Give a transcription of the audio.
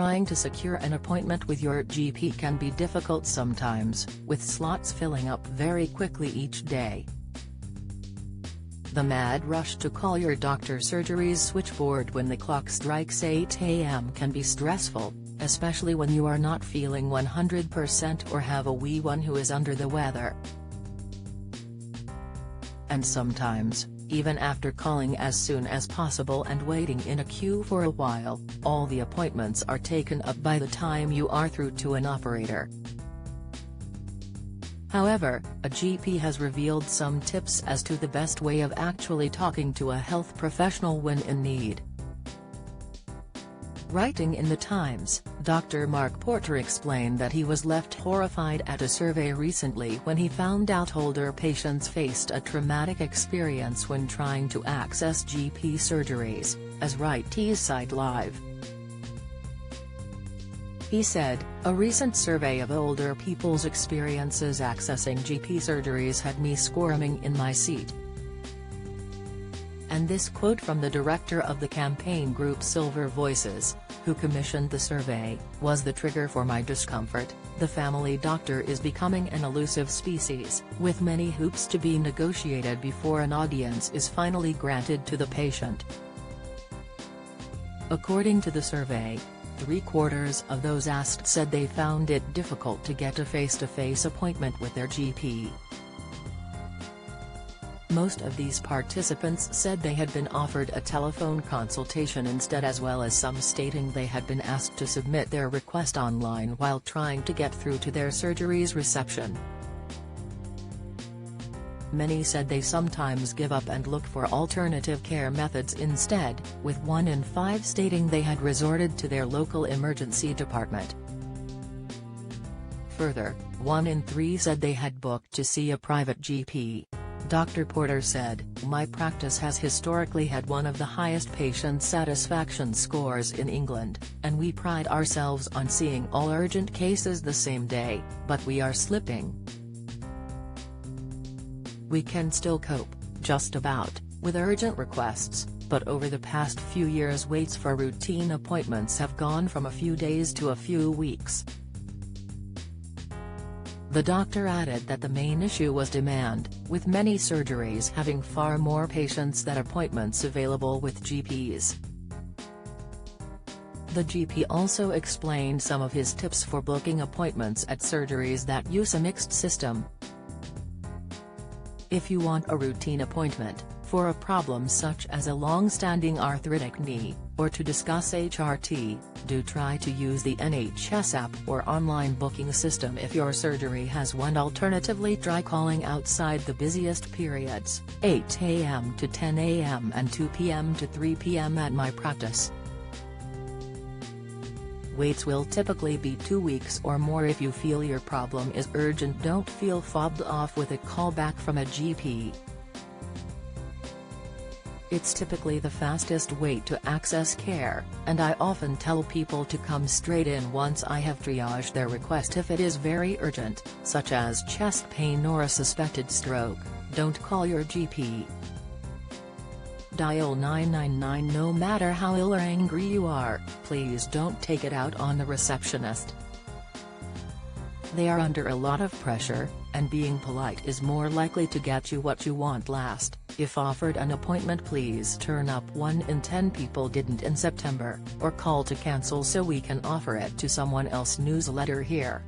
Trying to secure an appointment with your GP can be difficult sometimes, with slots filling up very quickly each day. The mad rush to call your doctor's surgery's switchboard when the clock strikes 8 a.m. can be stressful, especially when you are not feeling 100% or have a wee one who is under the weather. And sometimes, even after calling as soon as possible and waiting in a queue for a while, all the appointments are taken up by the time you are through to an operator. However, a GP has revealed some tips as to the best way of actually talking to a health professional when in need. Writing in The Times, Dr. Mark Porter explained that he was left horrified at a survey recently when he found out older patients faced a traumatic experience when trying to access GP surgeries, as Right Teesside Live. He said, "A recent survey of older people's experiences accessing GP surgeries had me squirming in my seat." And this quote from the director of the campaign group Silver Voices, who commissioned the survey, was the trigger for my discomfort. The family doctor is becoming an elusive species, with many hoops to be negotiated before an audience is finally granted to the patient. According to the survey, 3/4 of those asked said they found it difficult to get a face-to-face appointment with their GP. Most of these participants said they had been offered a telephone consultation instead, as well as some stating they had been asked to submit their request online while trying to get through to their surgery's reception. Many said they sometimes give up and look for alternative care methods instead, with 1 in 5 stating they had resorted to their local emergency department. Further, 1 in 3 said they had booked to see a private GP. Dr. Porter said, "My practice has historically had one of the highest patient satisfaction scores in England, and we pride ourselves on seeing all urgent cases the same day, but we are slipping. We can still cope, just about, with urgent requests, but over the past few years waits for routine appointments have gone from a few days to a few weeks." The doctor added that the main issue was demand, with many surgeries having far more patients than appointments available with GPs. The GP also explained some of his tips for booking appointments at surgeries that use a mixed system. If you want a routine appointment, for a problem such as a long-standing arthritic knee, or to discuss HRT, do try to use the NHS app or online booking system if your surgery has one. Alternatively, try calling outside the busiest periods, 8 a.m. to 10 a.m. and 2 p.m. to 3 p.m. at my practice. Waits will typically be 2 weeks or more if you feel your problem is urgent. Don't feel fobbed off with a call back from a GP. It's typically the fastest way to access care, and I often tell people to come straight in once I have triaged their request. If it is very urgent, such as chest pain or a suspected stroke, don't call your GP. Dial 999. No matter how ill or angry you are, please don't take it out on the receptionist. They are under a lot of pressure, and being polite is more likely to get you what you want last. If offered an appointment, please turn up. 1 in 10 people didn't in September, or call to cancel so we can offer it to someone else. Newsletter here.